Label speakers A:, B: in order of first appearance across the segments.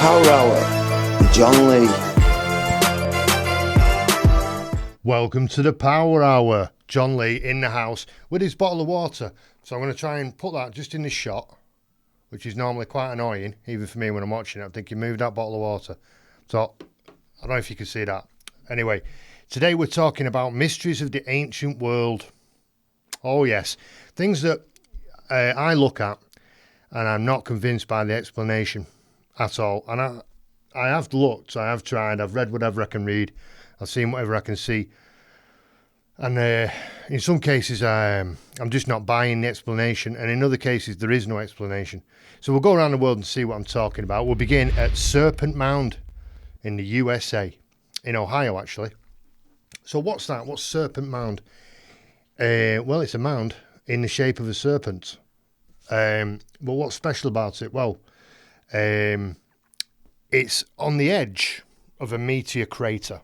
A: Power Hour with John Lee.
B: Welcome to the Power Hour. John Lee in the house with his bottle of water. So I'm going to try and put that just in this shot, which is normally quite annoying, even for me when I'm watching it. I'm thinking, move that bottle of water. So I don't know if you can see that. Anyway, today we're talking about mysteries of the ancient world. Oh yes, things that I look at and I'm not convinced by the explanation at all. And I have looked, I have tried, I've read whatever I can read, I've seen whatever I can see. And in some cases, I'm just not buying the explanation. And in other cases, there is no explanation. So we'll go around the world and see what I'm talking about. We'll begin at Serpent Mound in the USA, in Ohio, actually. So what's that? What's Serpent Mound? Well, it's a mound in the shape of a serpent. But what's special about it? Well, it's on the edge of a meteor crater.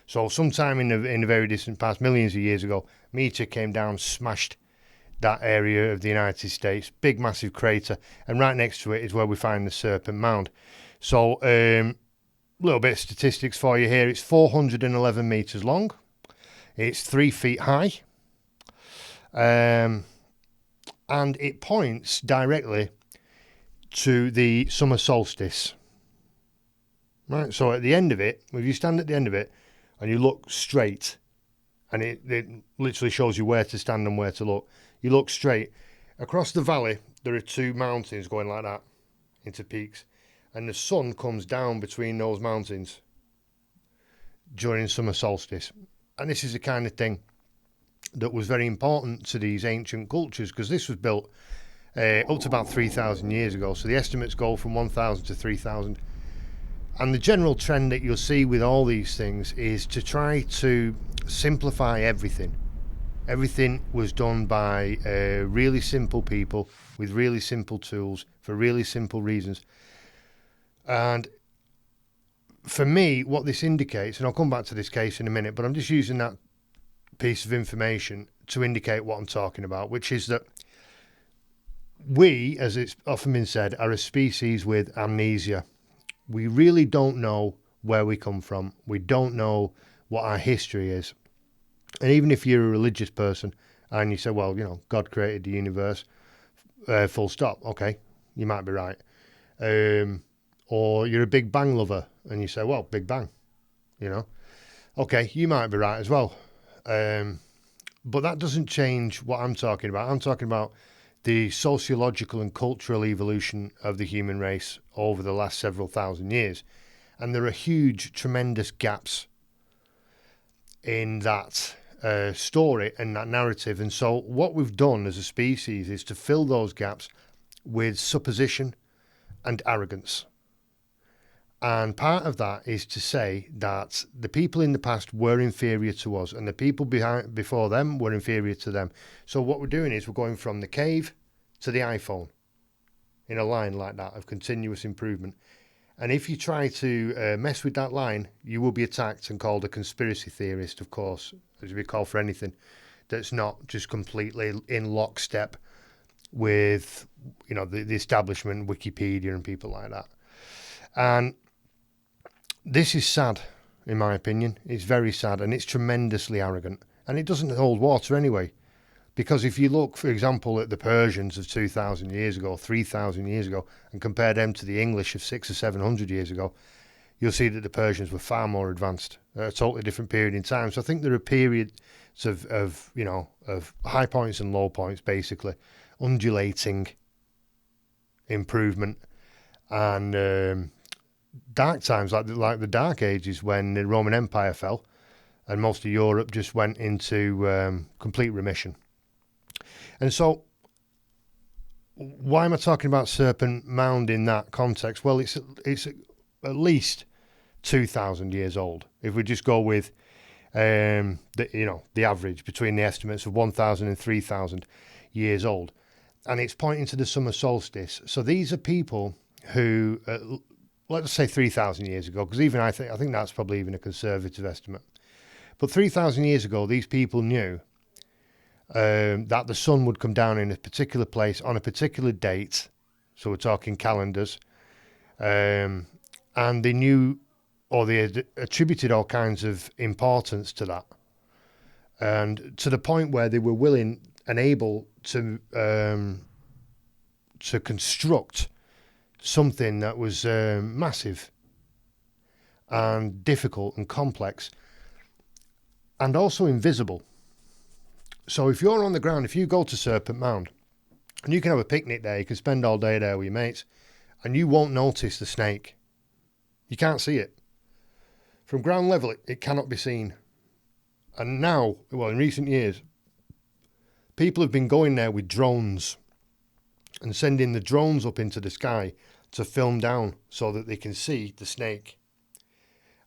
B: So sometime in the very distant past, millions of years ago, meteor came down, smashed that area of the United States, big massive crater, and right next to it is where we find the Serpent Mound. So a little bit of statistics for you here. It's 411 metres long. It's 3 feet high. And it points directly to the summer solstice. Right, so at the end of it, if you stand at the end of it, and you look straight, and it literally shows you where to stand and where to look. You look straight. Across the valley, there are two mountains going like that into peaks. And the sun comes down between those mountains during summer solstice. And this is the kind of thing that was very important to these ancient cultures, because this was built up to about 3,000 years ago. So the estimates go from 1,000 to 3,000. And the general trend that you'll see with all these things is to try to simplify everything. Everything was done by really simple people with really simple tools for really simple reasons. And for me, what this indicates, and I'll come back to this case in a minute, but I'm just using that piece of information to indicate what I'm talking about, which is that we, as it's often been said, are a species with amnesia. We really don't know where we come from. We don't know what our history is. And even if you're a religious person and you say, well, you know, God created the universe, full stop. Okay, you might be right. Or you're a Big Bang lover and you say, well, Big Bang, you know. Okay, you might be right as well. But that doesn't change what I'm talking about. I'm talking about the sociological and cultural evolution of the human race over the last several thousand years. And there are huge, tremendous gaps in that story and that narrative. And so what we've done as a species is to fill those gaps with supposition and arrogance. And part of that is to say that the people in the past were inferior to us and the people before them were inferior to them. So what we're doing is we're going from the cave to the iPhone in a line like that of continuous improvement. And if you try to mess with that line, you will be attacked and called a conspiracy theorist, of course, as you be called for anything that's not just completely in lockstep with, you know, the establishment, Wikipedia and people like that. And this is sad, in my opinion. It's very sad and it's tremendously arrogant. And it doesn't hold water anyway. Because if you look, for example, at the Persians of 2,000 years ago, 3,000 years ago, and compare them to the English of 600 or 700 years ago, you'll see that the Persians were far more advanced at a totally different period in time. So I think there are periods of high points and low points, basically, undulating improvement, and dark times like the Dark Ages when the Roman Empire fell and most of Europe just went into complete remission. And so why am I talking about Serpent Mound in that context? Well, it's at least 2,000 years old. If we just go with the average between the estimates of 1,000 and 3,000 years old, and it's pointing to the summer solstice. So these are people who, let's say 3,000 years ago, because even I think that's probably even a conservative estimate. But 3,000 years ago, these people knew that the sun would come down in a particular place on a particular date. So we're talking calendars. And they knew, or they had attributed all kinds of importance to that. And to the point where they were willing and able to construct something that was massive and difficult and complex and also invisible. So if you're on the ground, if you go to Serpent Mound, and you can have a picnic there, you can spend all day there with your mates, and you won't notice the snake. You can't see it. From ground level, it cannot be seen. And now, well, in recent years, people have been going there with drones and sending the drones up into the sky to film down so that they can see the snake.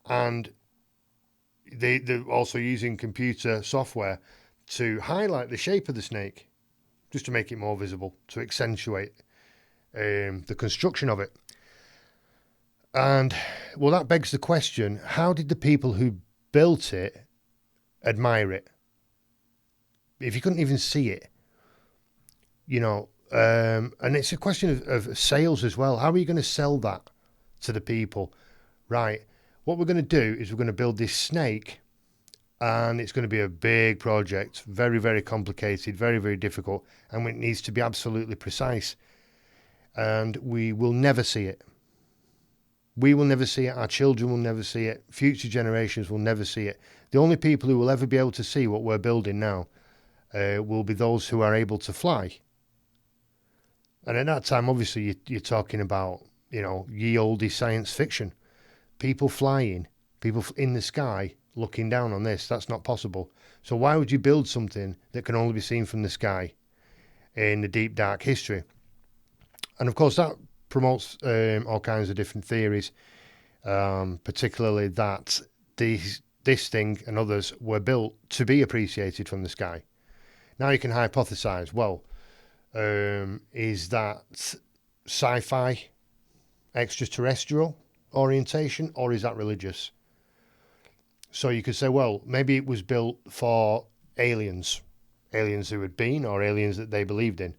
B: And they're also using computer software to highlight the shape of the snake, just to make it more visible, to accentuate the construction of it. And, well, that begs the question, how did the people who built it admire it? If you couldn't even see it, you know, and it's a question of sales as well. How are you going to sell that to the people? Right, what we're going to do is we're going to build this snake, and it's going to be a big project, very, very complicated, very, very difficult, and it needs to be absolutely precise. And we will never see it. We will never see it. Our children will never see it. Future generations will never see it. The only people who will ever be able to see what we're building now will be those who are able to fly. And at that time, obviously, you're talking about, you know, ye olde science fiction. People flying, people in the sky looking down on this. That's not possible. So why would you build something that can only be seen from the sky in the deep, dark history? And of course, that promotes all kinds of different theories, particularly that this thing and others were built to be appreciated from the sky. Now you can hypothesize, well, is that sci-fi, extraterrestrial orientation, or is that religious? So you could say, well, maybe it was built for aliens who had been, or aliens that they believed in,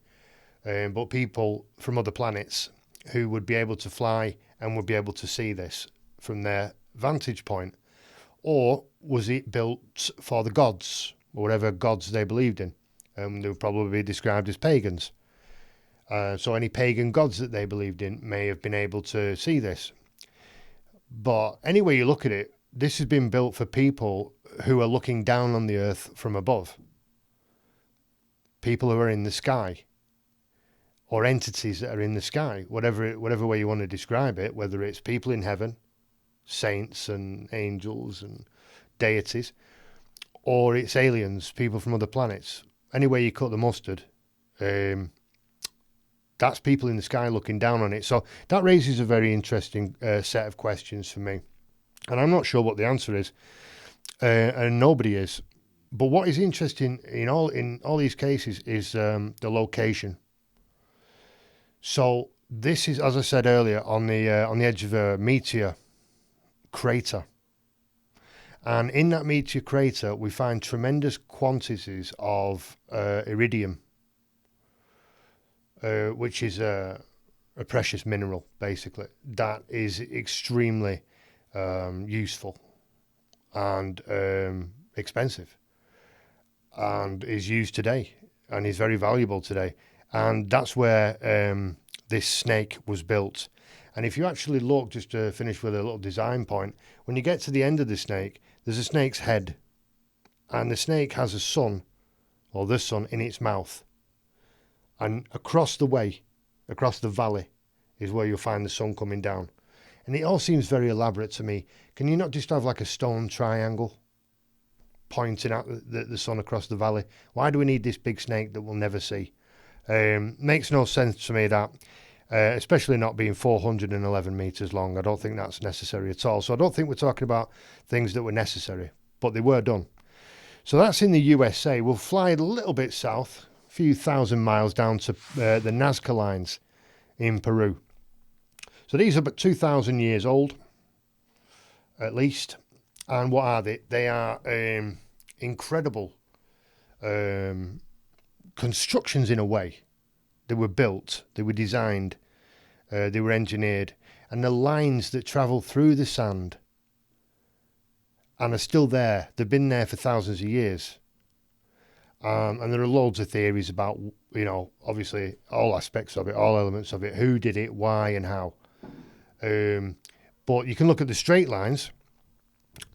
B: but people from other planets who would be able to fly and would be able to see this from their vantage point. Or was it built for the gods, or whatever gods they believed in? They would probably be described as pagans. So any pagan gods that they believed in may have been able to see this. But any way you look at it, this has been built for people who are looking down on the earth from above. People who are in the sky, or entities that are in the sky, whatever way you want to describe it, whether it's people in heaven, saints and angels and deities, or it's aliens, people from other planets. Any way you cut the mustard, that's people in the sky looking down on it. So that raises a very interesting set of questions for me. And I'm not sure what the answer is, and nobody is. But what is interesting in all these cases is the location. So this is, as I said earlier, on the edge of a meteor crater. And in that meteor crater, we find tremendous quantities of iridium, which is a precious mineral, basically, that is extremely useful and expensive, and is used today, and is very valuable today. And that's where this snake was built. And if you actually look, just to finish with a little design point, when you get to the end of the snake, there's a snake's head. And the snake has a sun, or the sun, in its mouth. And across the way, across the valley, is where you'll find the sun coming down. And it all seems very elaborate to me. Can you not just have like a stone triangle pointing at the sun across the valley? Why do we need this big snake that we'll never see? Makes no sense to me, that, especially not being 411 meters long. I don't think that's necessary at all. So I don't think we're talking about things that were necessary, but they were done. So that's in the USA. We'll fly a little bit south, a few thousand miles down to the Nazca lines in Peru. So these are about 2,000 years old, at least. And what are they? They are incredible constructions in a way. They were built, they were designed they were engineered, and the lines that travel through the sand and are still there. They've been there for thousands of years. And there are loads of theories about, obviously all aspects of it, all elements of it, who did it, why and how. But you can look at the straight lines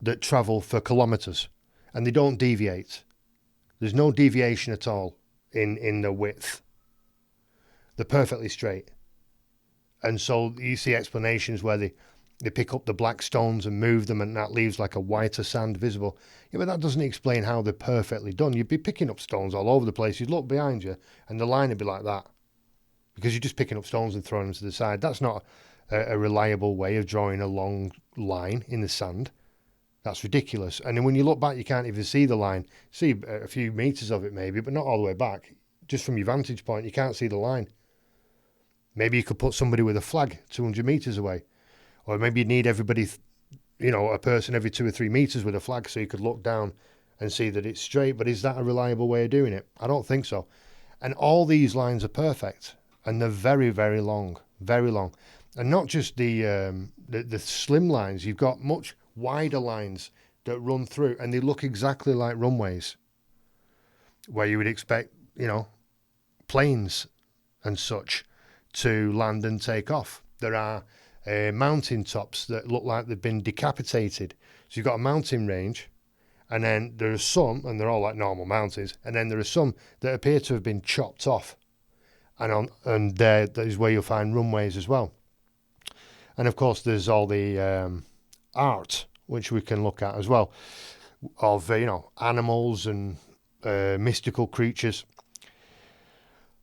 B: that travel for kilometres and they don't deviate. There's no deviation at all in the width. They're perfectly straight. And so you see explanations where they pick up the black stones and move them and that leaves like a whiter sand visible. Yeah, but that doesn't explain how they're perfectly done. You'd be picking up stones all over the place. You'd look behind you and the line would be like that because you're just picking up stones and throwing them to the side. That's not a reliable way of drawing a long line in the sand. That's ridiculous. And then when you look back, you can't even see the line. See a few metres of it maybe, but not all the way back. Just from your vantage point, you can't see the line. Maybe you could put somebody with a flag 200 metres away. Or maybe you need everybody, a person every 2 or 3 metres with a flag so you could look down and see that it's straight. But is that a reliable way of doing it? I don't think so. And all these lines are perfect. And they're very, very long. Very long. And not just the slim lines. You've got much wider lines that run through. And they look exactly like runways. Where you would expect, planes and such to land and take off. There are mountain tops that look like they've been decapitated. So you've got a mountain range, and then there are some, and they're all like normal mountains, and then there are some that appear to have been chopped off, and that is where you'll find runways as well. And of course, there's all the art which we can look at as well of animals and mystical creatures,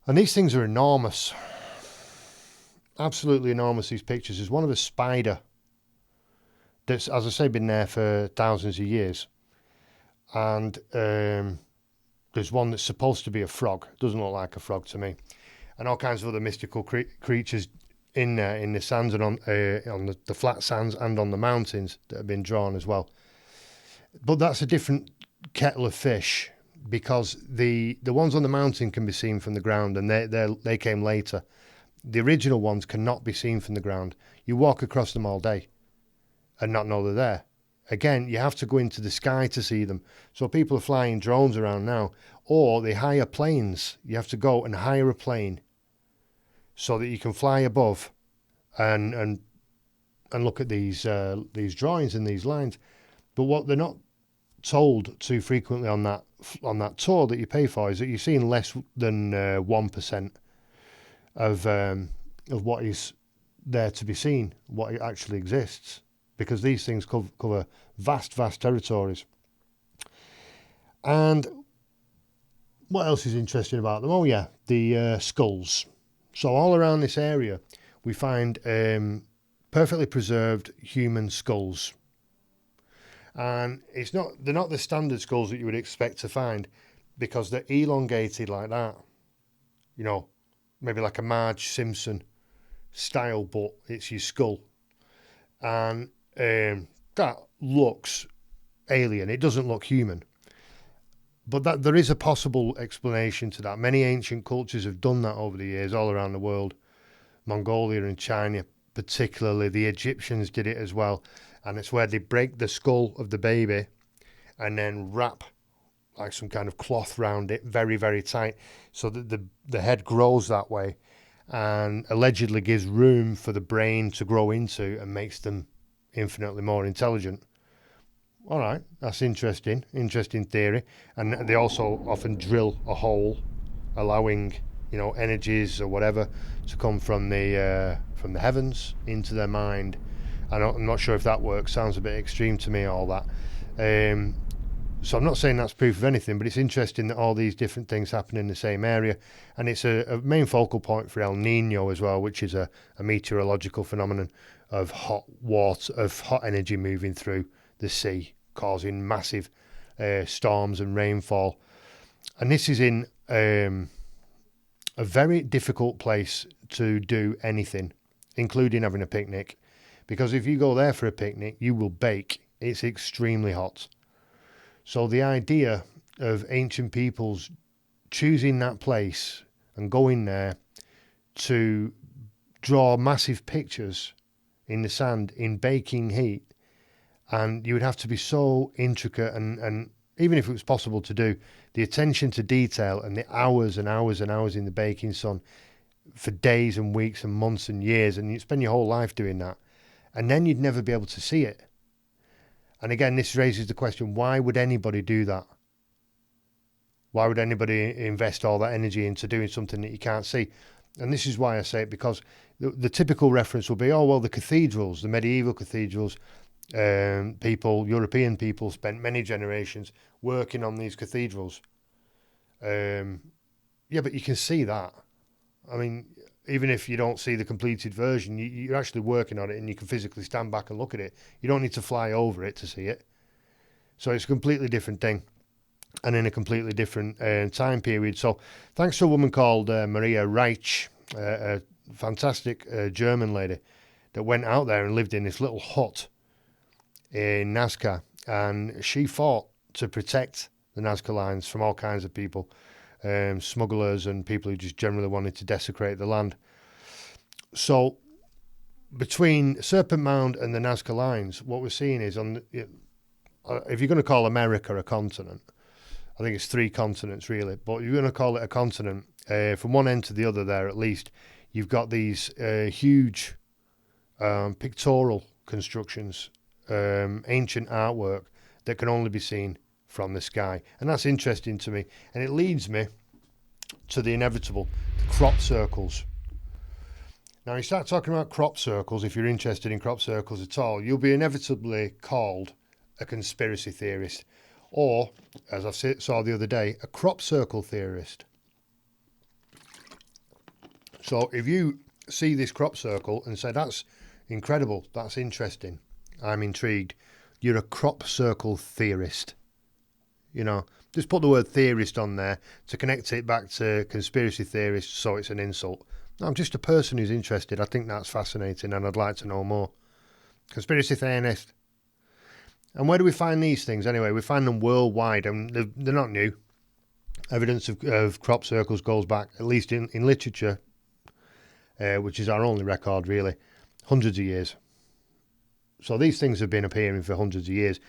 B: and these things are enormous. Absolutely enormous, these pictures. There's one of a spider that's, as I say, been there for thousands of years. And there's one that's supposed to be a frog. Doesn't look like a frog to me. And all kinds of other mystical creatures in there, in the sands and on the flat sands and on the mountains that have been drawn as well. But that's a different kettle of fish because the ones on the mountain can be seen from the ground and they came later. The original ones cannot be seen from the ground. You walk across them all day and not know they're there. Again, you have to go into the sky to see them. So people are flying drones around now, or they hire planes. You have to go and hire a plane so that you can fly above and look at these drawings and these lines. But what they're not told too frequently on that tour that you pay for is that you're seeing less than 1%. Of what is there to be seen, what actually exists, because these things cover vast territories. And what else is interesting about them? Oh yeah, the skulls. So all around this area we find perfectly preserved human skulls, and they're not the standard skulls that you would expect to find because they're elongated like that, maybe like a Marge Simpson style, but it's your skull. And that looks alien. It doesn't look human. But there is a possible explanation to that. Many ancient cultures have done that over the years all around the world. Mongolia and China particularly. The Egyptians did it as well. And it's where they break the skull of the baby and then wrap like some kind of cloth round it very, very tight so that the head grows that way and allegedly gives room for the brain to grow into and makes them infinitely more intelligent. All right, that's interesting theory. And they also often drill a hole, allowing energies or whatever to come from the heavens into their mind. I'm not sure if that works. Sounds a bit extreme to me, all that. So I'm not saying that's proof of anything, but it's interesting that all these different things happen in the same area. And it's a main focal point for El Nino as well, which is a meteorological phenomenon of hot energy moving through the sea, causing massive storms and rainfall. And this is in a very difficult place to do anything, including having a picnic. Because if you go there for a picnic, you will bake. It's extremely hot. So the idea of ancient peoples choosing that place and going there to draw massive pictures in the sand in baking heat, and you would have to be so intricate, and even if it was possible to do, the attention to detail and the hours and hours and hours in the baking sun for days and weeks and months and years, and you'd spend your whole life doing that, and then you'd never be able to see it. And again, this raises the question, why would anybody do that? Why would anybody invest all that energy into doing something that you can't see? And this is why I say it, because the typical reference will be, oh, well, the cathedrals, the medieval cathedrals, European people spent many generations working on these cathedrals. Yeah, but you can see that. I mean, even if you don't see the completed version, you're actually working on it, and you can physically stand back and look at it. You don't need to fly over it to see it. So it's a completely different thing, and in a completely different time period. So thanks to a woman called Maria Reich, a fantastic German lady that went out there and lived in this little hut in Nazca, and she fought to protect the Nazca lines from all kinds of people, smugglers and people who just generally wanted to desecrate the land. So between Serpent Mound and the Nazca lines, what we're seeing is, if you're going to call America a continent, I think it's 3 continents really, but you're going to call it a continent, from one end to the other there at least, you've got these huge pictorial constructions, ancient artwork that can only be seen from the sky. And that's interesting to me. And it leads me to the inevitable, crop circles. Now, you start talking about crop circles, if you're interested in crop circles at all, you'll be inevitably called a conspiracy theorist, or, as I saw the other day, a crop circle theorist. So if you see this crop circle and say, that's incredible, that's interesting, I'm intrigued, you're a crop circle theorist. You know, just put the word theorist on there to connect it back to conspiracy theorists, so it's an insult. No, I'm just a person who's interested. I think that's fascinating, and I'd like to know more. Conspiracy theorist. And where do we find these things anyway? We find them worldwide, and they're not new. Evidence of crop circles goes back, at least in literature, which is our only record really, hundreds of years. So these things have been appearing for hundreds of years.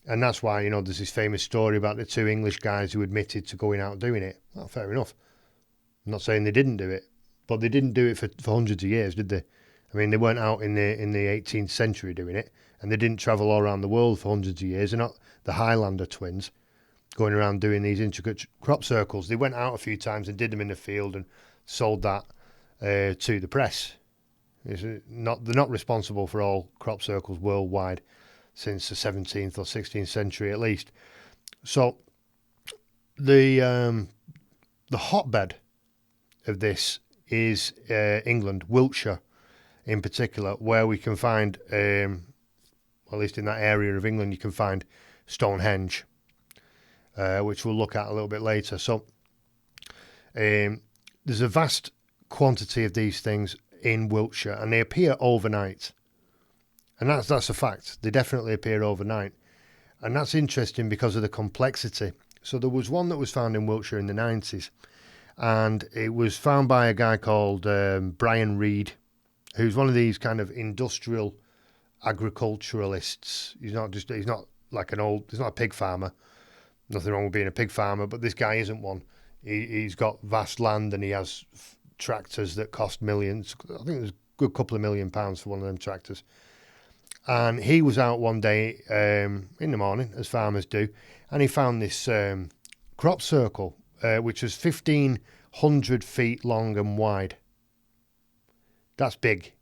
B: And that's why, there's this famous story about the 2 English guys who admitted to going out doing it. Well, fair enough. I'm not saying they didn't do it, but they didn't do it for hundreds of years, did they? I mean, they weren't out in the 18th century doing it, and they didn't travel all around the world for hundreds of years. They're not the Highlander twins going around doing these intricate crop circles. They went out a few times and did them in the field and sold that to the press. They're not responsible for all crop circles worldwide since the 17th or 16th century at least. So the hotbed of this is England, Wiltshire in particular, where we can find, at least in that area of England, you can find Stonehenge, which we'll look at a little bit later. So there's a vast quantity of these things in Wiltshire, and they appear overnight. And that's a fact. They definitely appear overnight. And that's interesting because of the complexity. So there was one that was found in Wiltshire in the 90s. And it was found by a guy called Brian Reed, who's one of these kind of industrial agriculturalists. He's not a pig farmer. Nothing wrong with being a pig farmer, but this guy isn't one. He's got vast land, and he has tractors that cost millions. I think there's a good couple of £1 million for one of them tractors. And he was out one day in the morning, as farmers do, and he found this crop circle, which was 1,500 feet long and wide. That's big.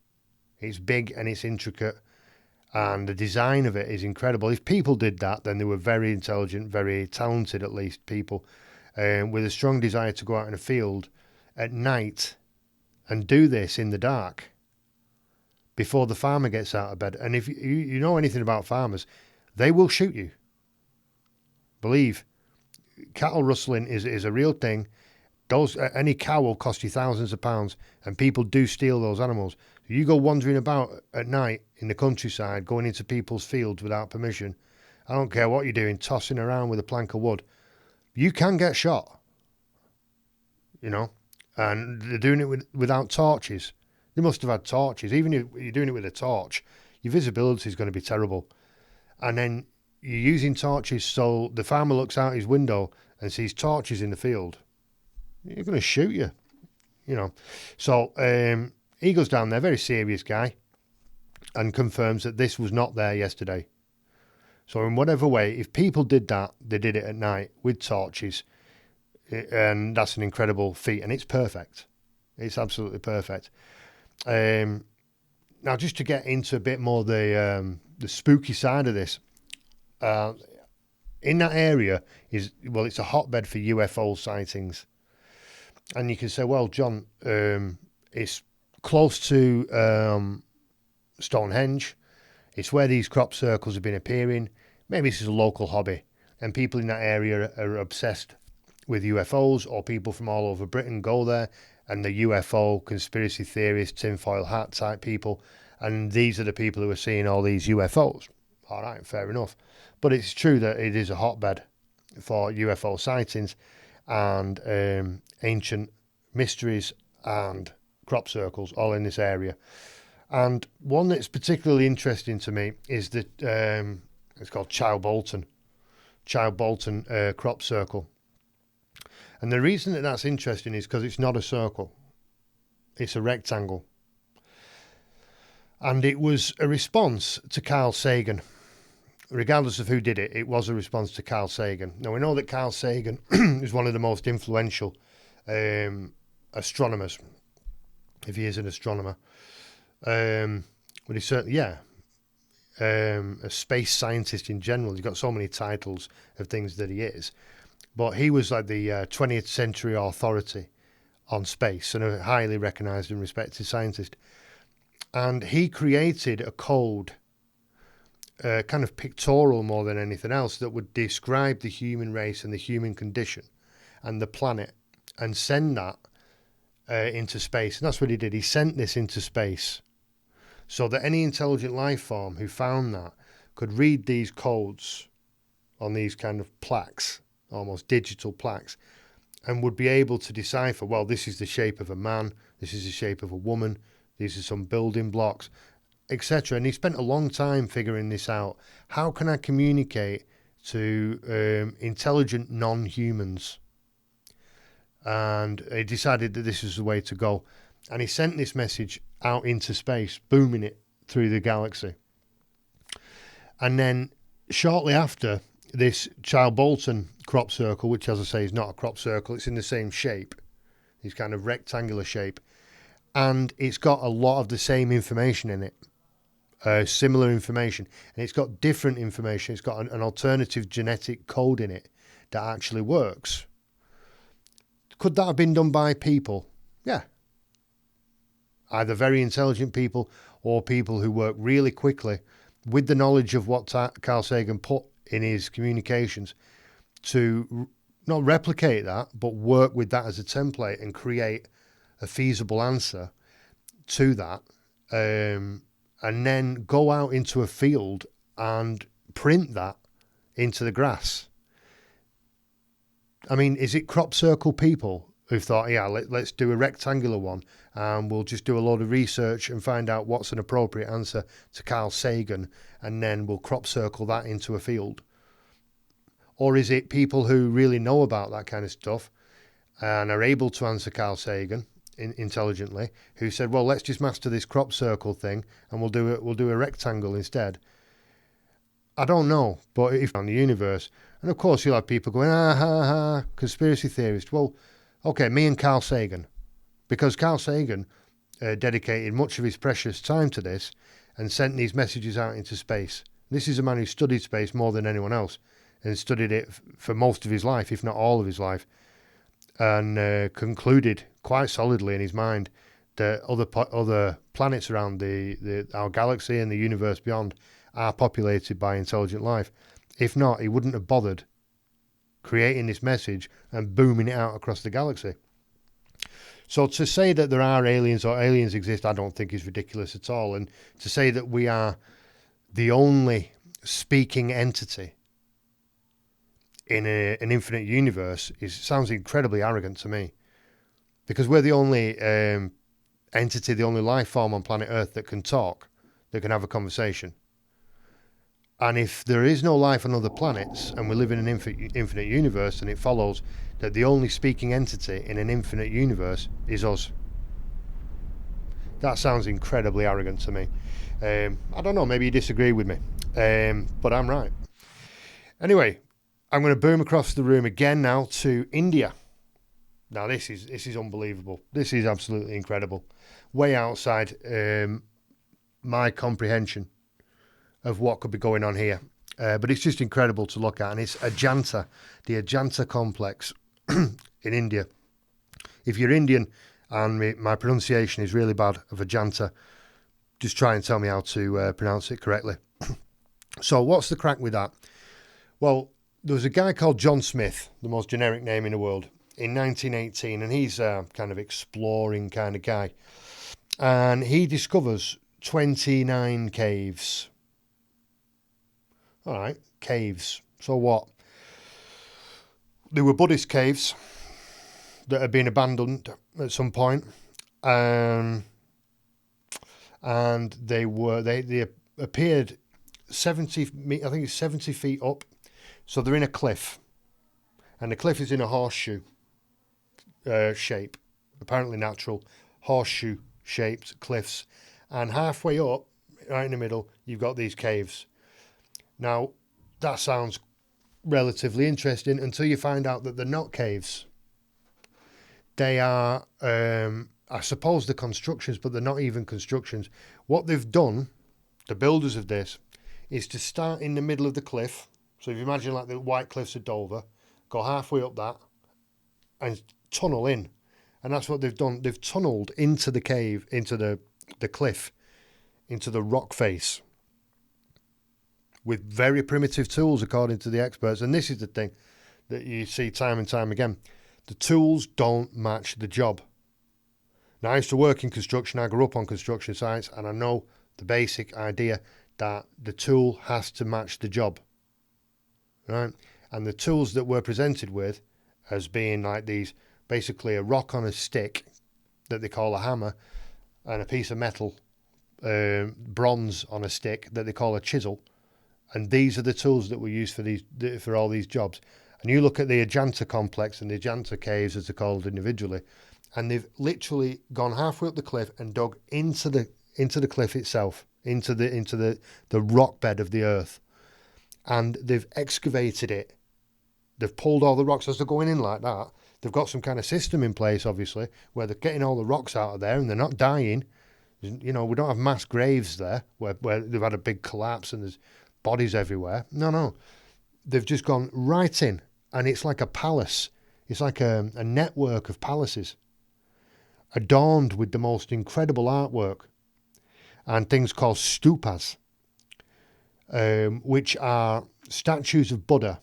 B: It's big and it's intricate, and the design of it is incredible. If people did that, then they were very intelligent, very talented at least people, with a strong desire to go out in a field at night and do this in the dark before the farmer gets out of bed. And if you know anything about farmers, they will shoot you. Believe, cattle rustling is a real thing. Any cow will cost you thousands of pounds, and people do steal those animals. You go wandering about at night in the countryside, going into people's fields without permission. I don't care what you're doing, tossing around with a plank of wood. You can get shot, and they're doing it without torches. They must have had torches. Even if you're doing it with a torch, your visibility is going to be terrible. And then you're using torches, so the farmer looks out his window and sees torches in the field. You're going to shoot you, you know. So he goes down there, very serious guy, and confirms that this was not there yesterday. So in whatever way, if people did that, they did it at night with torches, and that's an incredible feat, and it's perfect. It's absolutely perfect. Now, just to get into a bit more the spooky side of this, in that area it's a hotbed for UFO sightings, and you can say, well, John, it's close to Stonehenge. It's where these crop circles have been appearing. Maybe this is a local hobby, and people in that area are obsessed with UFOs, or people from all over Britain go there, and the UFO conspiracy theorists, tinfoil hat type people, and these are the people who are seeing all these UFOs. All right, fair enough. But it's true that it is a hotbed for UFO sightings and ancient mysteries and crop circles all in this area. And one that's particularly interesting to me is that it's called Child Bolton crop circle. And the reason that that's interesting is because it's not a circle. It's a rectangle. And it was a response to Carl Sagan. Regardless of who did it, it was a response to Carl Sagan. Now, we know that Carl Sagan is one of the most influential astronomers, if he is an astronomer. But he's certainly, a space scientist in general. He's got so many titles of things that he is. But he was like the 20th century authority on space, and a highly recognised and respected scientist. And he created a code, kind of pictorial more than anything else, that would describe the human race and the human condition and the planet, and send that into space. And that's what he did. He sent this into space so that any intelligent life form who found that could read these codes on these kind of plaques, almost digital plaques, and would be able to decipher, well, this is the shape of a man, this is the shape of a woman, these are some building blocks, etc. And he spent a long time figuring this out. How can I communicate to intelligent non-humans? And he decided that this was the way to go. And he sent this message out into space, booming it through the galaxy. And then shortly after, this Child Bolton crop circle, which, as I say, is not a crop circle, it's in the same shape, this kind of rectangular shape, and it's got a lot of the same information in it, similar information, and it's got different information. It's got an alternative genetic code in it that actually works. Could that have been done by people? Yeah. Either very intelligent people or people who work really quickly with the knowledge of what Carl Sagan put in his communications to not replicate that, but work with that as a template and create a feasible answer to that, and then go out into a field and print that into the grass. I mean, is it crop circle people who've thought, yeah, let's do a rectangular one, and we'll just do a load of research and find out what's an appropriate answer to Carl Sagan, and then we'll crop circle that into a field? Or is it people who really know about that kind of stuff and are able to answer Carl Sagan intelligently, who said, well, let's just master this crop circle thing and we'll do a rectangle instead? I don't know, but if on the universe, and of course you'll have people going, conspiracy theorist. Well, okay, me and Carl Sagan, because Carl Sagan dedicated much of his precious time to this and sent these messages out into space. This is a man who studied space more than anyone else, and studied it for most of his life, if not all of his life, and concluded quite solidly in his mind that other planets around our galaxy and the universe beyond are populated by intelligent life. If not, he wouldn't have bothered creating this message and booming it out across the galaxy. So to say that there are aliens or aliens exist, I don't think is ridiculous at all. And to say that we are the only speaking entity in an infinite universe sounds incredibly arrogant to me, because we're the only entity, the only life form on planet Earth that can talk, that can have a conversation. And if there is no life on other planets and we live in an infinite universe, then it follows that the only speaking entity in an infinite universe is us. That sounds incredibly arrogant to me. I don't know, maybe you disagree with me, but I'm right. Anyway, I'm going to boom across the room again now to India. Now this is unbelievable. This is absolutely incredible. Way outside my comprehension of what could be going on here. But it's just incredible to look at. And it's Ajanta, the Ajanta complex in India. If you're Indian and my pronunciation is really bad of Ajanta, just try and tell me how to pronounce it correctly. So what's the crack with that? Well, there was a guy called John Smith, the most generic name in the world, in 1918, and he's a kind of exploring kind of guy. And he discovers 29 caves. All right, caves. So what? They were Buddhist caves that had been abandoned at some point. And they appeared 70, I think it's 70 feet up. So they're in a cliff. And the cliff is in a horseshoe shape. Apparently natural horseshoe shaped cliffs. And halfway up, right in the middle, you've got these caves. Now, that sounds relatively interesting until you find out that they're not caves. They are, I suppose, the constructions, but they're not even constructions. What they've done, the builders of this, is to start in the middle of the cliff. So if you imagine like the White Cliffs of Dover, go halfway up that and tunnel in. And that's what they've done. They've tunnelled into the cave, into the cliff, into the rock face, with very primitive tools, according to the experts. And this is the thing that you see time and time again. The tools don't match the job. Now, I used to work in construction. I grew up on construction sites, and I know the basic idea that the tool has to match the job, right? And the tools that we're presented with as being like these, basically a rock on a stick that they call a hammer, and a piece of metal, bronze on a stick that they call a chisel. And these are the tools that we use for all these jobs. And you look at the Ajanta complex and the Ajanta caves, as they're called individually, and they've literally gone halfway up the cliff and dug into the cliff itself, into the rock bed of the earth, and they've excavated it. They've pulled all the rocks as they're going in like that. They've got some kind of system in place, obviously, where they're getting all the rocks out of there, and they're not dying. You know, we don't have mass graves there where they've had a big collapse and there's bodies everywhere. No. They've just gone right in, and it's like a palace. It's like a network of palaces adorned with the most incredible artwork and things called stupas, which are statues of Buddha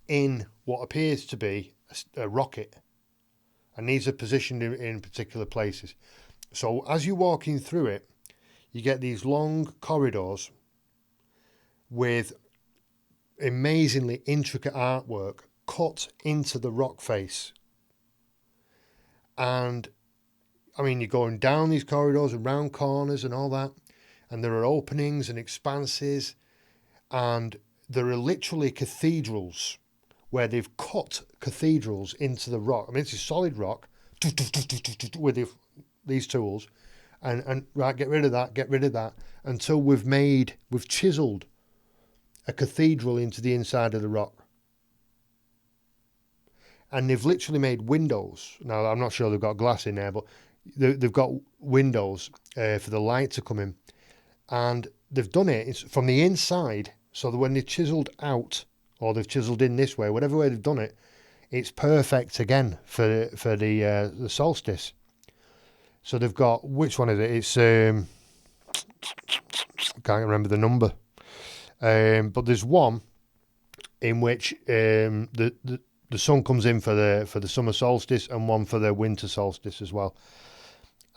B: in what appears to be a rocket. And these are positioned in particular places. So as you're walking through it, you get these long corridors with amazingly intricate artwork cut into the rock face. And I mean, you're going down these corridors and round corners and all that, and there are openings and expanses, and there are literally cathedrals where they've cut cathedrals into the rock. I mean, it's a solid rock with these tools, and right, get rid of that, until we've chiseled a cathedral into the inside of the rock. And they've literally made windows. Now, I'm not sure they've got glass in there, but they've got windows for the light to come in. And they've done it from the inside, so that when they've chiseled out, or they've chiseled in this way, whatever way they've done it, it's perfect again for the solstice. So they've got, which one is it? It's I can't remember the number. But there's one in which the sun comes in for the summer solstice, and one for the winter solstice as well.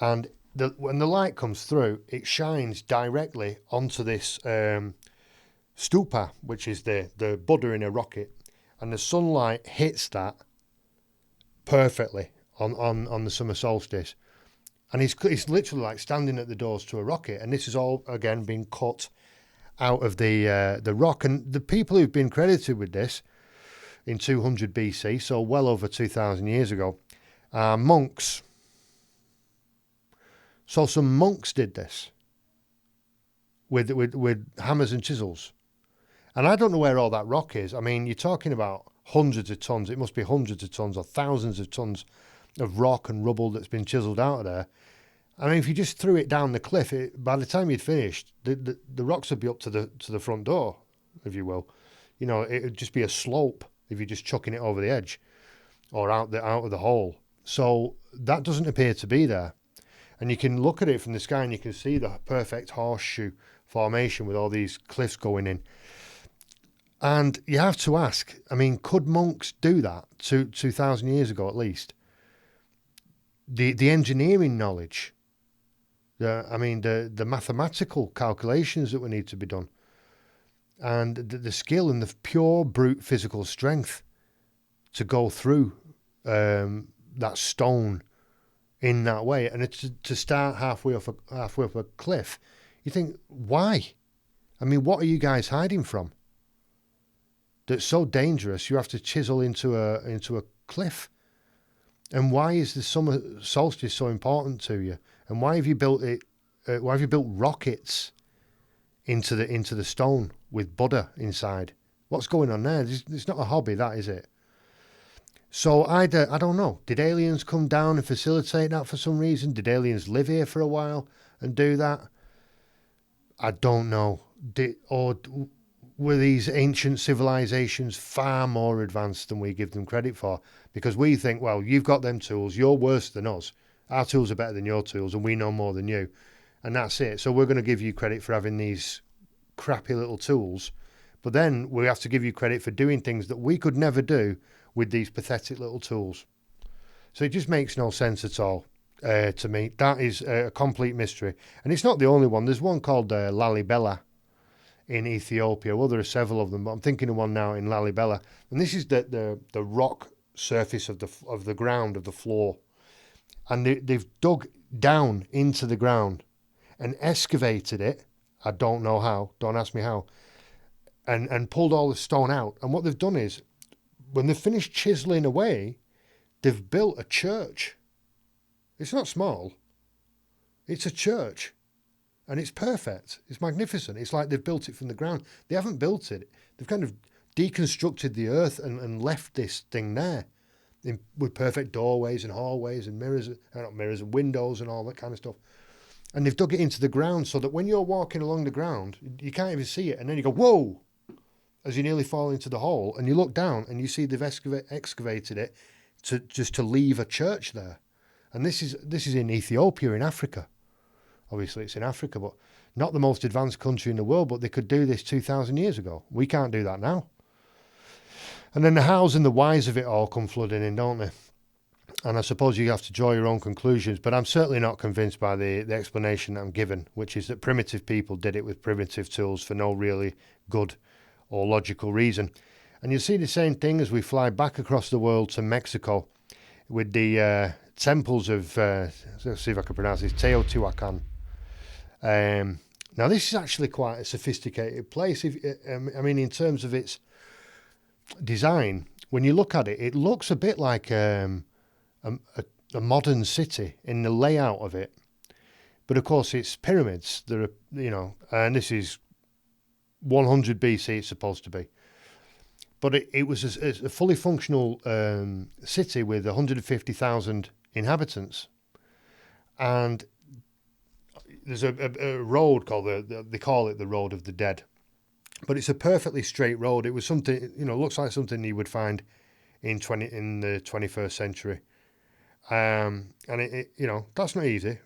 B: And when the light comes through, it shines directly onto this stupa, which is the Buddha in a rocket, and the sunlight hits that perfectly on the summer solstice. And he's literally like standing at the doors to a rocket. And this is all, again, being cut out of the rock. And the people who've been credited with this in 200 BC, so well over 2,000 years ago, are monks. So some monks did this with hammers and chisels. And I don't know where all that rock is. I mean, you're talking about hundreds of tons. It must be hundreds of tons or thousands of tons of rock and rubble that's been chiseled out of there. I mean, if you just threw it down the cliff, by the time you'd finished, the rocks would be up to the front door, if you will. You know, it would just be a slope if you're just chucking it over the edge or out of the hole. So that doesn't appear to be there. And you can look at it from the sky and you can see the perfect horseshoe formation with all these cliffs going in. And you have to ask, I mean, could monks do that 2,000 years ago at least? The engineering knowledge, the mathematical calculations that would need to be done, and the skill and the pure brute physical strength to go through that stone in that way, and it's to start halfway up a cliff. You think, why? I mean, what are you guys hiding from? That's so dangerous. You have to chisel into a cliff. And why is the summer solstice so important to you? And why have you built it? Why have you built rockets into the stone with Buddha inside? What's going on there? It's not a hobby, that is it? So I don't know. Did aliens come down and facilitate that for some reason? Did aliens live here for a while and do that? I don't know. Were these ancient civilizations far more advanced than we give them credit for? Because we think, well, you've got them tools, you're worse than us. Our tools are better than your tools, and we know more than you. And that's it. So we're going to give you credit for having these crappy little tools. But then we have to give you credit for doing things that we could never do with these pathetic little tools. So it just makes no sense at all to me. That is a complete mystery. And it's not the only one. There's one called Lalibela in Ethiopia. Well, there are several of them, but I'm thinking of one now in Lalibela. And this is the rock surface of the ground, of the floor. And they've dug down into the ground and excavated it. I don't know how, don't ask me how. And pulled all the stone out. And what they've done is, when they've finished chiseling away, they've built a church. It's not small. It's a church. And it's perfect. It's magnificent. It's like they've built it from the ground. They haven't built it. They've kind of deconstructed the earth and left this thing there with perfect doorways and hallways and mirrors, not mirrors, and windows and all that kind of stuff. And they've dug it into the ground so that when you're walking along the ground, you can't even see it. And then you go, whoa, as you nearly fall into the hole. And you look down and you see they've excavated it to leave a church there. And this is in Ethiopia, in Africa. Obviously, it's in Africa, but not the most advanced country in the world, but they could do this 2,000 years ago. We can't do that now. And then the hows and the whys of it all come flooding in, don't they? And I suppose you have to draw your own conclusions, but I'm certainly not convinced by the explanation that I'm given, which is that primitive people did it with primitive tools for no really good or logical reason. And you see the same thing as we fly back across the world to Mexico with the temples of, let's see if I can pronounce this, Teotihuacan. Now, this is actually quite a sophisticated place. In terms of its design, when you look at it, it looks a bit like a modern city in the layout of it. But of course, it's pyramids. There are, and this is 100 BC. It's supposed to be, but it was a fully functional city with 150,000 inhabitants, and there's a road called they call it the Road of the Dead, but it's a perfectly straight road. It was something, looks like something you would find in the 21st century. And that's not easy.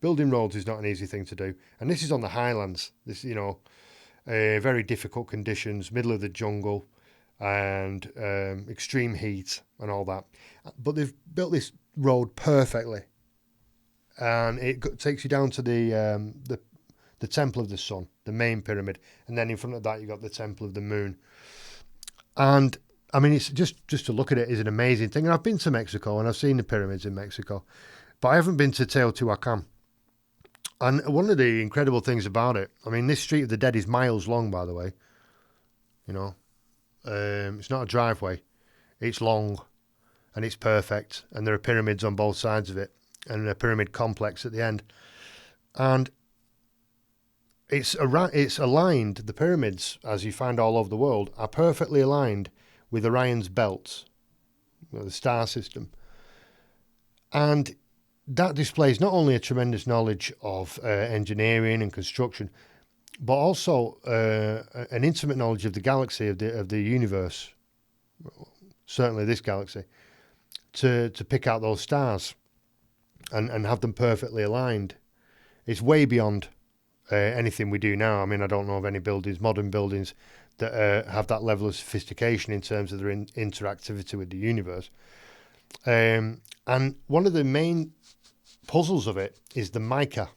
B: Building roads is not an easy thing to do. And this is on the highlands. This, very difficult conditions, middle of the jungle, and extreme heat and all that. But they've built this road perfectly. And it takes you down to the Temple of the Sun, the main pyramid, and then in front of that you got the Temple of the Moon. And I mean, it's just to look at it is an amazing thing. And I've been to Mexico and I've seen the pyramids in Mexico, But I haven't been to Teotihuacan. And one of the incredible things about it, I mean, this Street of the Dead is miles long, by the way. You know, it's not a driveway. It's long and it's perfect. And there are pyramids on both sides of it and a pyramid complex at the end. And it's aligned, the pyramids, as you find all over the world, are perfectly aligned with Orion's belts, the star system. And that displays not only a tremendous knowledge of engineering and construction, but also an intimate knowledge of the galaxy, of the universe, certainly this galaxy, to pick out those stars and have them perfectly aligned. It's way beyond anything we do now. I mean, I don't know of any buildings, modern buildings, that have that level of sophistication in terms of their interactivity with the universe. And one of the main puzzles of it is the mica.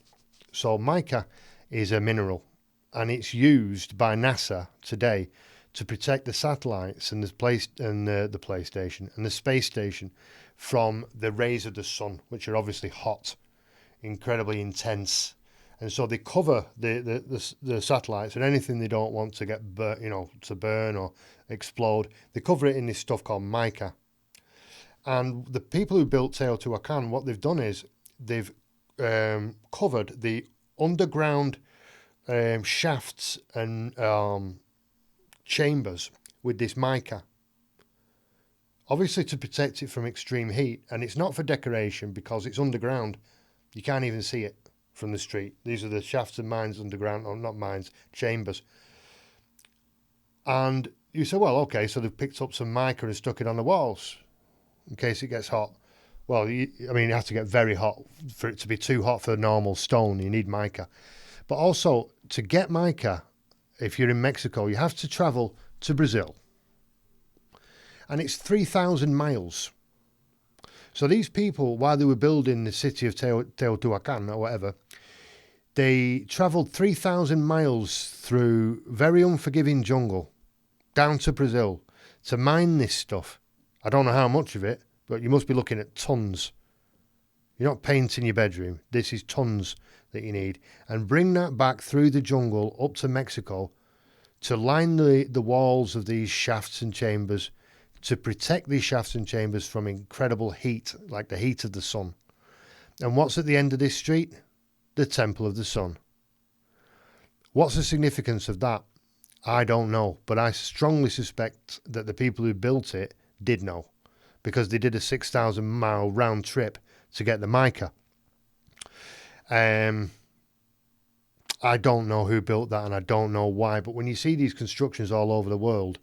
B: So mica is a mineral, and it's used by NASA today to protect the satellites and the PlayStation and the space station from the rays of the sun, which are obviously hot, incredibly intense, and so they cover the satellites and anything they don't want to get to burn or explode. They cover it in this stuff called mica. And the people who built Teotihuacan, what they've done is they've covered the underground shafts and chambers with this mica, obviously to protect it from extreme heat. And it's not for decoration because it's underground. You can't even see it from the street. These are the shafts and mines underground, or not mines, chambers. And you say, well, okay, so they've picked up some mica and stuck it on the walls in case it gets hot. Well, it has to get very hot for it to be too hot for normal stone. You need mica. But also, to get mica, if you're in Mexico, you have to travel to Brazil. And it's 3,000 miles. So these people, while they were building the city of Teotihuacan or whatever, they travelled 3,000 miles through very unforgiving jungle down to Brazil to mine this stuff. I don't know how much of it, but you must be looking at tons. You're not painting your bedroom. This is tons that you need. And bring that back through the jungle up to Mexico to line the walls of these shafts and chambers, to protect these shafts and chambers from incredible heat, like the heat of the sun. And what's at the end of this street? The Temple of the Sun. What's the significance of that? I don't know, but I strongly suspect that the people who built it did know, because they did a 6,000 mile round trip to get the mica. I don't know who built that, and I don't know why, but when you see these constructions all over the world,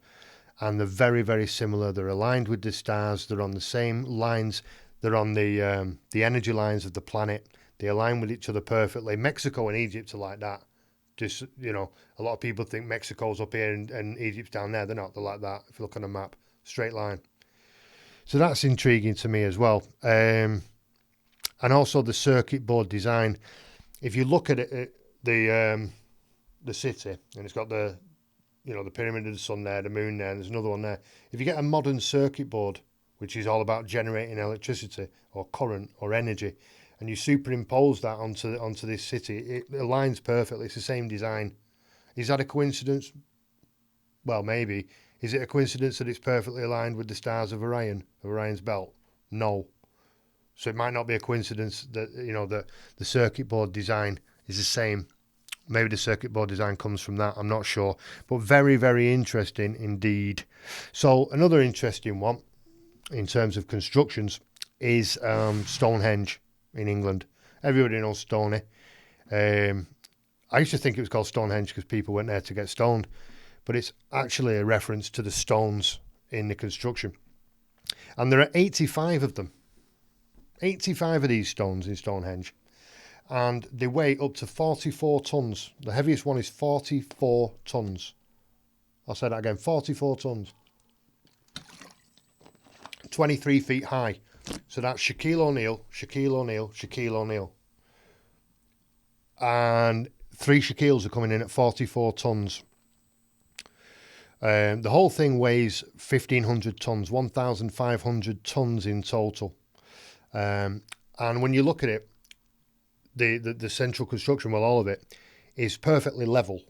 B: and they're very, very similar, they're aligned with the stars, they're on the same lines, they're on the energy lines of the planet, they align with each other perfectly. Mexico and Egypt are like that. Just, a lot of people think Mexico's up here and Egypt's down there. They're not. They're like that. If you look on a map, straight line. So that's intriguing to me as well. And also the circuit board design. If you look at it, the city, and it's got the pyramid of the sun there, the moon there, and there's another one there. If you get a modern circuit board, which is all about generating electricity or current or energy, and you superimpose that onto this city, it aligns perfectly. It's the same design. Is that a coincidence? Well, maybe. Is it a coincidence that it's perfectly aligned with the stars of Orion, of Orion's belt? No. So it might not be a coincidence that the circuit board design is the same. Maybe the circuit board design comes from that. I'm not sure. But very, very interesting indeed. So another interesting one in terms of constructions is Stonehenge in England. Everybody knows Stoney. I used to think it was called Stonehenge because people went there to get stoned. But it's actually a reference to the stones in the construction. And there are 85 of them. 85 of these stones in Stonehenge. And they weigh up to 44 tons. The heaviest one is 44 tons. I'll say that again, 44 tons. 23 feet high. So that's Shaquille O'Neal, Shaquille O'Neal, Shaquille O'Neal. And 3 Shaquilles are coming in at 44 tons. The whole thing weighs 1,500 tons, 1,500 tons in total. And And when you look at it, the central construction, well, all of it is perfectly level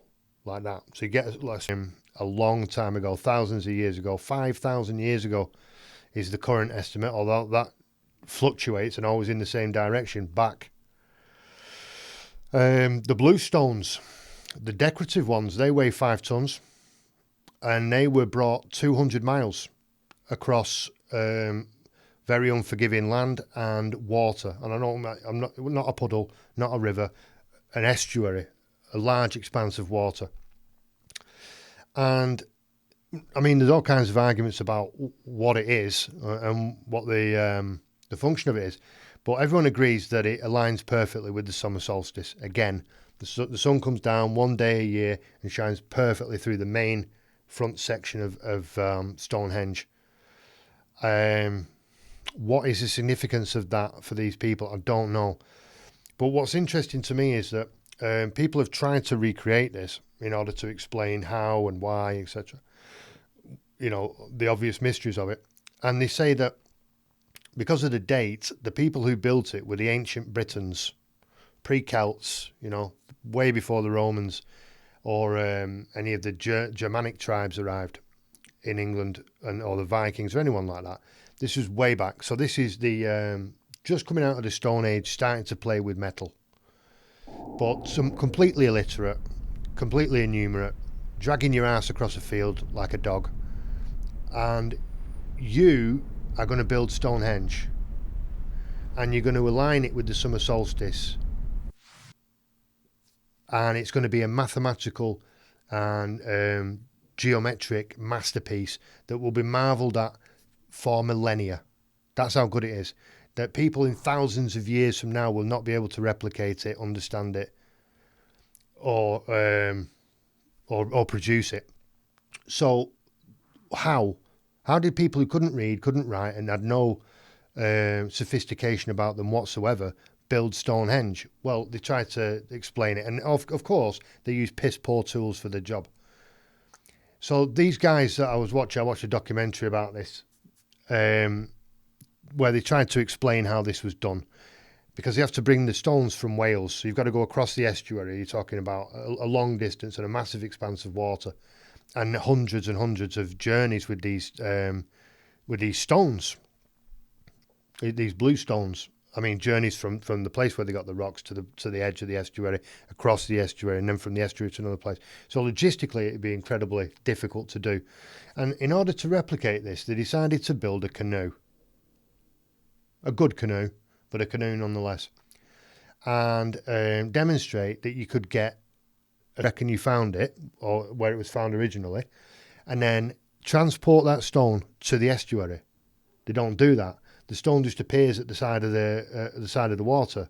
B: like that. So you get a long time ago, thousands of years ago, 5,000 years ago is the current estimate, although that fluctuates and always in the same direction back. The blue stones, the decorative ones, they weigh 5 tons, and they were brought 200 miles across very unforgiving land and water. And I know I'm not a puddle, not a river, an estuary, a large expanse of water. And I mean, there's all kinds of arguments about what it is and what the function of it is, but everyone agrees that it aligns perfectly with the summer solstice. Again, the sun comes down one day a year and shines perfectly through the main front section of Stonehenge. What is the significance of that for these people? I don't know. But what's interesting to me is that people have tried to recreate this in order to explain how and why, etc. You know, the obvious mysteries of it. And they say that because of the date, the people who built it were the ancient Britons, pre-Celts, you know, way before the Romans or any of the Germanic tribes arrived in England, or the Vikings or anyone like that. This was way back. So this is the just coming out of the Stone Age, starting to play with metal. But some completely illiterate, completely innumerate, dragging your ass across a field like a dog. And you are going to build Stonehenge. And you're going to align it with the summer solstice. And it's going to be a mathematical and geometric masterpiece that will be marvelled at for millennia. That's how good it is. That people in thousands of years from now will not be able to replicate it, understand it, or produce it. So how did people who couldn't read, couldn't write, and had no sophistication about them whatsoever build Stonehenge? Well, they tried to explain it, and of course they used piss poor tools for the job. So these guys that I watched a documentary about this, where they tried to explain how this was done, because you have to bring the stones from Wales, so you've got to go across the estuary. You're talking about a long distance and a massive expanse of water, and hundreds and hundreds of journeys with these stones, these blue stones. I mean, journeys from the place where they got the rocks to the edge of the estuary, across the estuary, and then from the estuary to another place. So logistically, it'd be incredibly difficult to do. And in order to replicate this, they decided to build a canoe. A good canoe, but a canoe nonetheless. And demonstrate that you could get, I reckon you found it, or where it was found originally, and then transport that stone to the estuary. They don't do that. The stone just appears at the side of the water.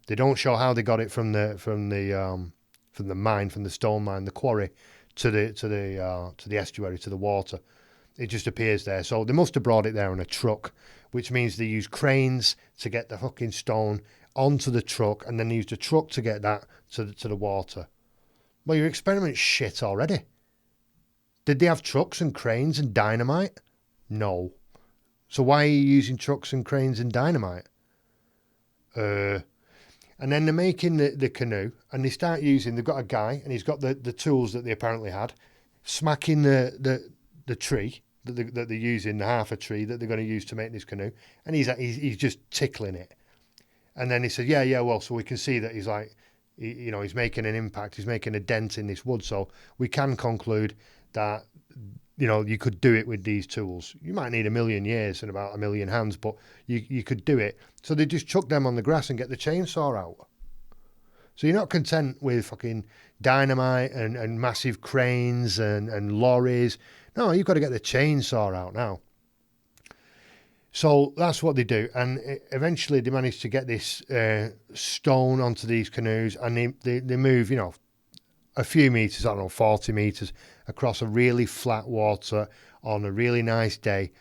B: They don't show how they got it from the mine, from the stone mine, the quarry, to the estuary, to the water. It just appears there. So they must have brought it there on a truck, which means they used cranes to get the fucking stone onto the truck, and then they used a truck to get that to the water. Well, your experiment's shit already. Did they have trucks and cranes and dynamite? No. So why are you using trucks and cranes and dynamite? And then they're making the canoe, and they start using, they've got a guy, and he's got the tools that they apparently had, smacking the tree that they're using, the half a tree that they're going to use to make this canoe, and he's just tickling it. And then he said, yeah, well, so we can see that he's like, he's making an impact, he's making a dent in this wood, so we can conclude that, you could do it with these tools. You might need 1,000,000 years and about 1,000,000 hands, but you could do it. So they just chuck them on the grass and get the chainsaw out. So you're not content with fucking dynamite and massive cranes and lorries. No, you've got to get the chainsaw out now. So that's what they do. And eventually they manage to get this stone onto these canoes, and they move, a few meters, I don't know, 40 meters across a really flat water on a really nice day.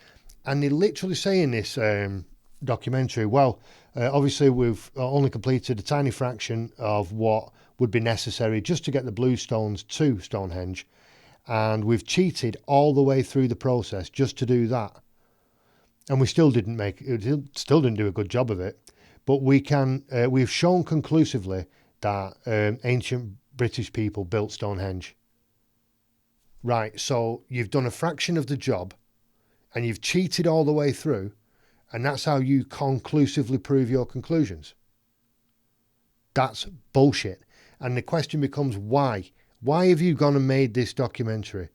B: And they literally say in this documentary, well, obviously we've only completed a tiny fraction of what would be necessary just to get the blue stones to Stonehenge. And we've cheated all the way through the process just to do that. And we still didn't do a good job of it. But we've shown conclusively that ancient British people built Stonehenge. Right, so you've done a fraction of the job and you've cheated all the way through, and that's how you conclusively prove your conclusions. That's bullshit. And the question becomes why? Why have you gone and made this documentary?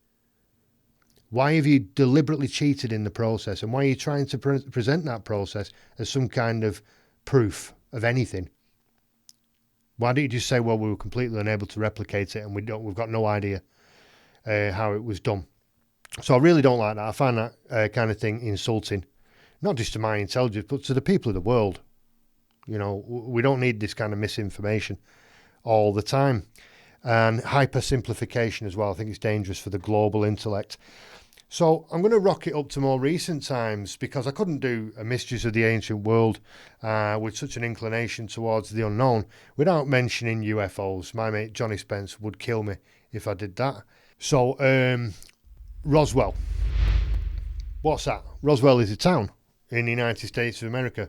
B: Why have you deliberately cheated in the process? And why are you trying to present that process as some kind of proof of anything? Why don't you just say, well, we were completely unable to replicate it and we've got no idea how it was done? So I really don't like that. I find that kind of thing insulting, not just to my intelligence, but to the people of the world. You know, we don't need this kind of misinformation all the time. And hypersimplification as well. I think it's dangerous for the global intellect. So I'm going to rock it up to more recent times, because I couldn't do a Mysteries of the Ancient World with such an inclination towards the unknown without mentioning UFOs. My mate Johnny Spence would kill me if I did that. So Roswell. What's that? Roswell is a town in the United States of America,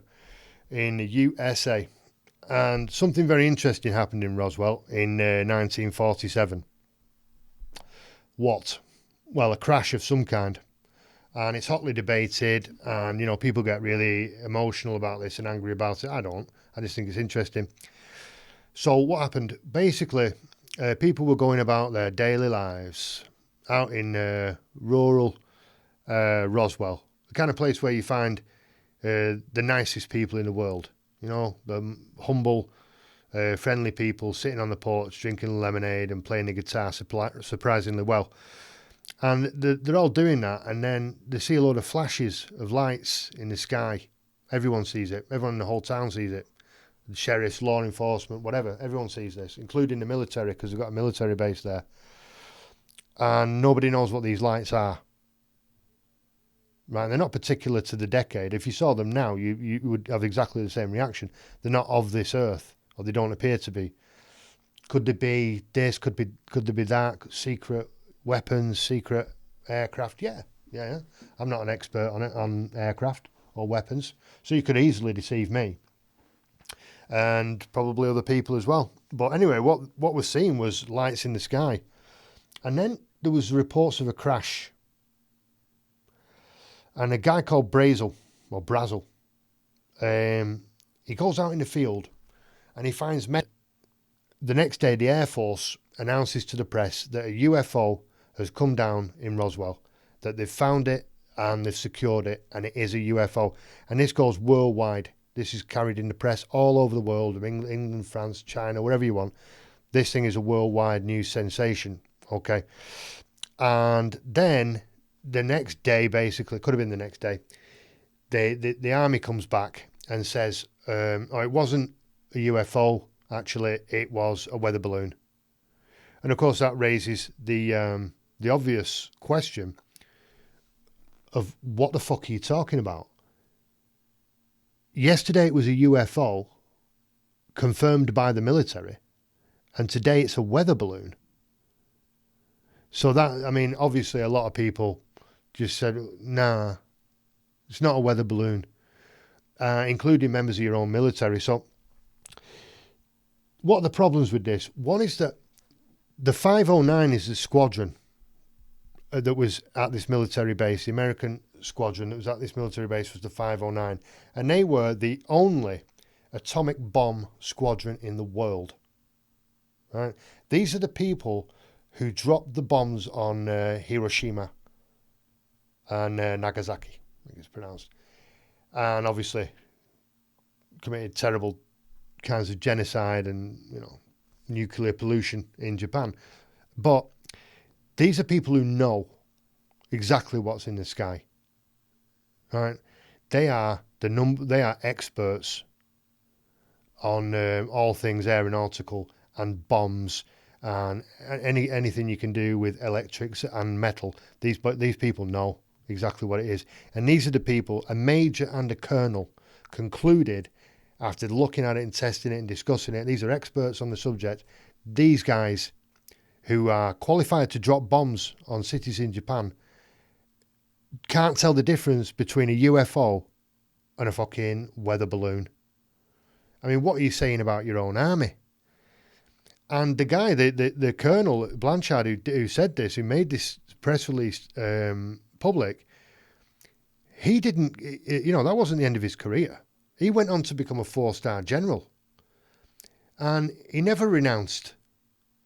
B: in the USA. And something very interesting happened in Roswell in 1947. What? Well, a crash of some kind. And it's hotly debated, and, you know, people get really emotional about this and angry about it. I don't. I just think it's interesting. So what happened? Basically, people were going about their daily lives out in rural Roswell, the kind of place where you find the nicest people in the world. You know, the humble, friendly people sitting on the porch, drinking lemonade and playing the guitar surprisingly well. And they're all doing that, and then they see a load of flashes of lights in the sky. Everyone sees it. Everyone in the whole town sees it. The sheriffs, law enforcement, whatever. Everyone sees this, including the military, because they've got a military base there. And nobody knows what these lights are. Right, they're not particular to the decade. If you saw them now, you would have exactly the same reaction. They're not of this earth, or they don't appear to be. Could they be this? Could they be that? Secret weapons, secret aircraft? Yeah. I'm not an expert on aircraft or weapons, so you could easily deceive me, and probably other people as well. But anyway, what was seen was lights in the sky, and then there was reports of a crash. And a guy called Brazel, he goes out in the field and he finds men. The next day, the Air Force announces to the press that a UFO has come down in Roswell, that they've found it and they've secured it, and it is a UFO. And this goes worldwide. This is carried in the press all over the world, England, France, China, wherever you want. This thing is a worldwide news sensation, okay? And then the next day, basically, could have been the next day, the army comes back and says, it wasn't a UFO, actually, it was a weather balloon. And of course that raises the obvious question of what the fuck are you talking about? Yesterday it was a UFO confirmed by the military, and today it's a weather balloon. So that, I mean, obviously a lot of people just said, nah, it's not a weather balloon, including members of your own military. So what are the problems with this? One is that the 509 is the squadron that was at this military base. The American squadron that was at this military base was the 509. And they were the only atomic bomb squadron in the world. Right? These are the people who dropped the bombs on Hiroshima and Nagasaki, I think it's pronounced. And obviously committed terrible kinds of genocide and, you know, nuclear pollution in Japan. But these are people who know exactly what's in the sky. Right? They are they are experts on all things aeronautical and bombs and anything you can do with electrics and metal. These people know exactly what it is. And these are the people, a major and a colonel, concluded after looking at it and testing it and discussing it. These are experts on the subject. These guys who are qualified to drop bombs on cities in Japan can't tell the difference between a UFO and a fucking weather balloon. I mean, what are you saying about your own army? And the guy, the colonel Blanchard, who said this, who made this press release public, he didn't, that wasn't the end of his career. He went on to become a 4-star general. And he never renounced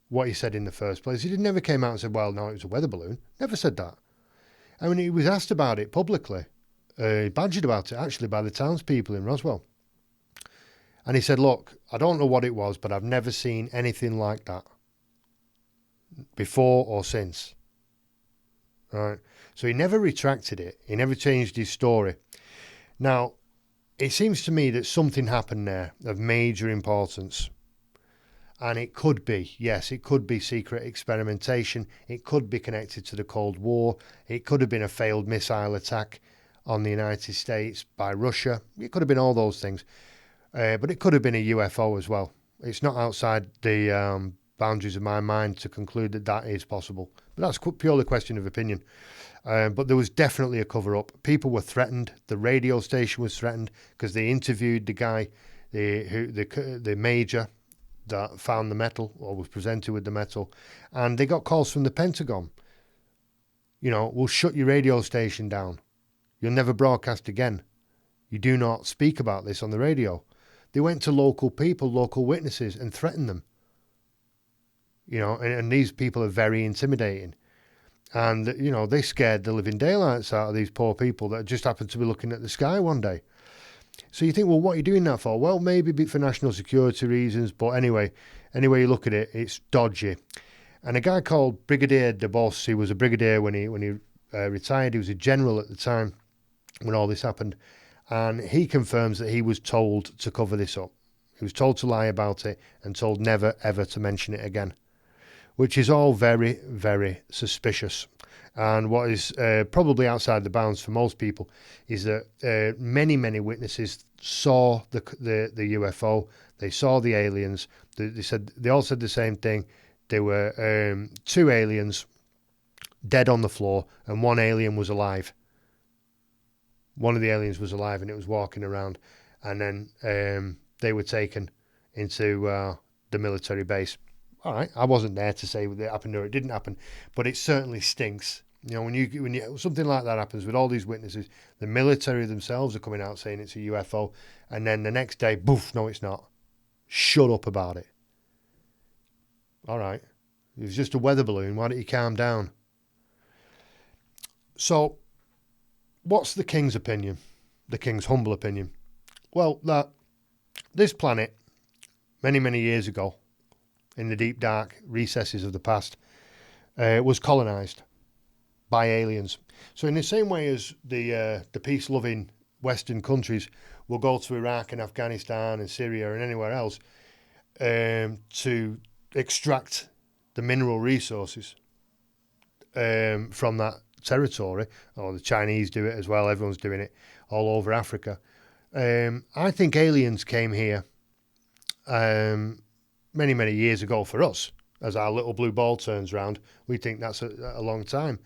B: what he said in the first place. He never came out and said, well, no, it was a weather balloon. Never said that. I mean, he was asked about it publicly, badgered about it, actually, by the townspeople in Roswell. And he said, look, I don't know what it was, but I've never seen anything like that before or since. Right? So he never retracted it. He never changed his story. Now, it seems to me that something happened there of major importance. And it could be, yes, it could be secret experimentation. It could be connected to the Cold War. It could have been a failed missile attack on the United States by Russia. It could have been all those things. But it could have been a UFO as well. It's not outside the boundaries of my mind to conclude that that is possible. But that's purely a question of opinion. But there was definitely a cover-up. People were threatened. The radio station was threatened because they interviewed the guy, the major that found the metal or was presented with the metal. And they got calls from the Pentagon. We'll shut your radio station down. You'll never broadcast again. You do not speak about this on the radio. They went to local people, local witnesses, and threatened them. And these people are very intimidating. And, they scared the living daylights out of these poor people that just happened to be looking at the sky one day. So you think, well, what are you doing that for? Well, maybe for national security reasons. But anyway you look at it, it's dodgy. And a guy called Brigadier DeBoss, he was a brigadier when he retired. He was a general at the time when all this happened. And he confirms that he was told to cover this up. He was told to lie about it and told never, ever to mention it again, which is all very, very suspicious. And what is probably outside the bounds for most people is that many, many witnesses saw the UFO. They saw the aliens. They all said the same thing. There were 2 aliens dead on the floor, and 1 alien was alive. One of the aliens was alive and it was walking around, and then they were taken into the military base. All right, I wasn't there to say whether it happened or it didn't happen, but it certainly stinks. When you something like that happens with all these witnesses, the military themselves are coming out saying it's a UFO, and then the next day, boof, no, it's not. Shut up about it. All right, it was just a weather balloon. Why don't you calm down? So, what's the king's opinion? The king's humble opinion? Well, that this planet, many, many years ago, in the deep, dark recesses of the past, was colonized by aliens. So in the same way as the peace-loving Western countries will go to Iraq and Afghanistan and Syria and anywhere else to extract the mineral resources from that territory, or the Chinese do it as well, everyone's doing it all over Africa. I think aliens came here many, many years ago for us. As our little blue ball turns round, we think that's a long time.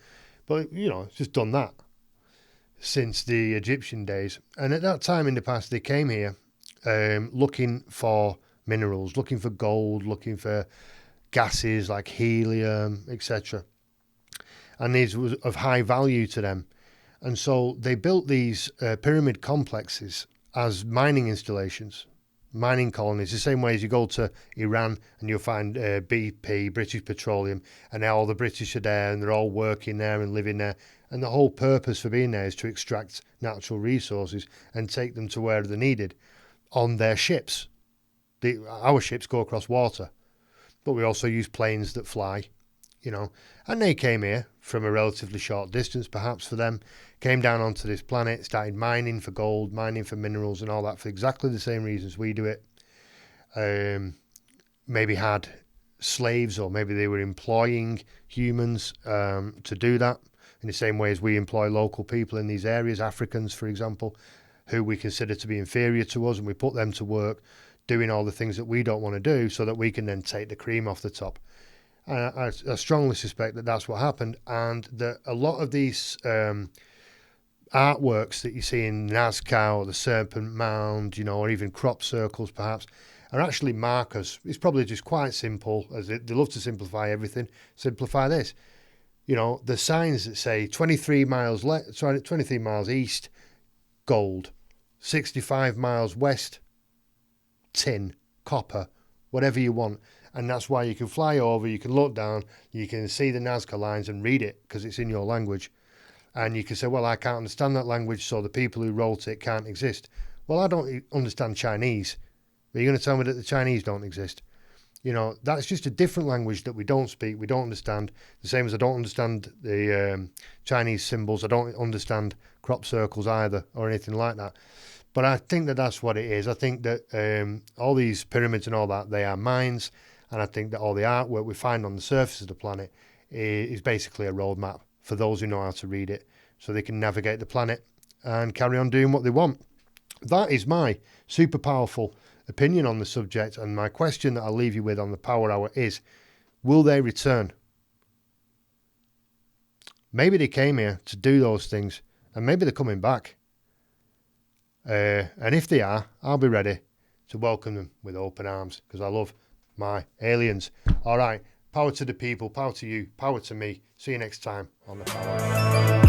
B: But, it's just done that since the Egyptian days. And at that time in the past, they came here looking for minerals, looking for gold, looking for gases like helium, etc. And these was of high value to them. And so they built these pyramid complexes as mining installations, mining colonies, the same way as you go to Iran and you'll find BP, British Petroleum, and all the British are there and they're all working there and living there. And the whole purpose for being there is to extract natural resources and take them to where they're needed on their ships. Our ships go across water, but we also use planes that fly, and they came here from a relatively short distance, perhaps for them, came down onto this planet, started mining for gold, mining for minerals and all that for exactly the same reasons we do it. Maybe had slaves, or maybe they were employing humans to do that in the same way as we employ local people in these areas, Africans, for example, who we consider to be inferior to us, and we put them to work doing all the things that we don't want to do so that we can then take the cream off the top. I strongly suspect that that's what happened, and that a lot of these artworks that you see in Nazca or the Serpent Mound, or even crop circles perhaps, are actually markers. It's probably just quite simple, as they love to simplify everything. Simplify this. The signs that say 23 miles 23 miles east, gold, 65 miles west, tin, copper, whatever you want. And that's why you can fly over, you can look down, you can see the Nazca lines and read it because it's in your language. And you can say, well, I can't understand that language, so the people who wrote it can't exist. Well, I don't understand Chinese. But you're going to tell me that the Chinese don't exist? That's just a different language that we don't speak, we don't understand. The same as I don't understand the Chinese symbols. I don't understand crop circles either or anything like that. But I think that that's what it is. I think that all these pyramids and all that, they are minds. And I think that all the artwork we find on the surface of the planet is basically a roadmap for those who know how to read it, so they can navigate the planet and carry on doing what they want. That is my super powerful opinion on the subject, and my question that I'll leave you with on the Power Hour is, will they return? Maybe they came here to do those things, and maybe they're coming back. And if they are, I'll be ready to welcome them with open arms, because I love my aliens. All right, power to the people, power to you, power to me. See you next time on the Power Hour.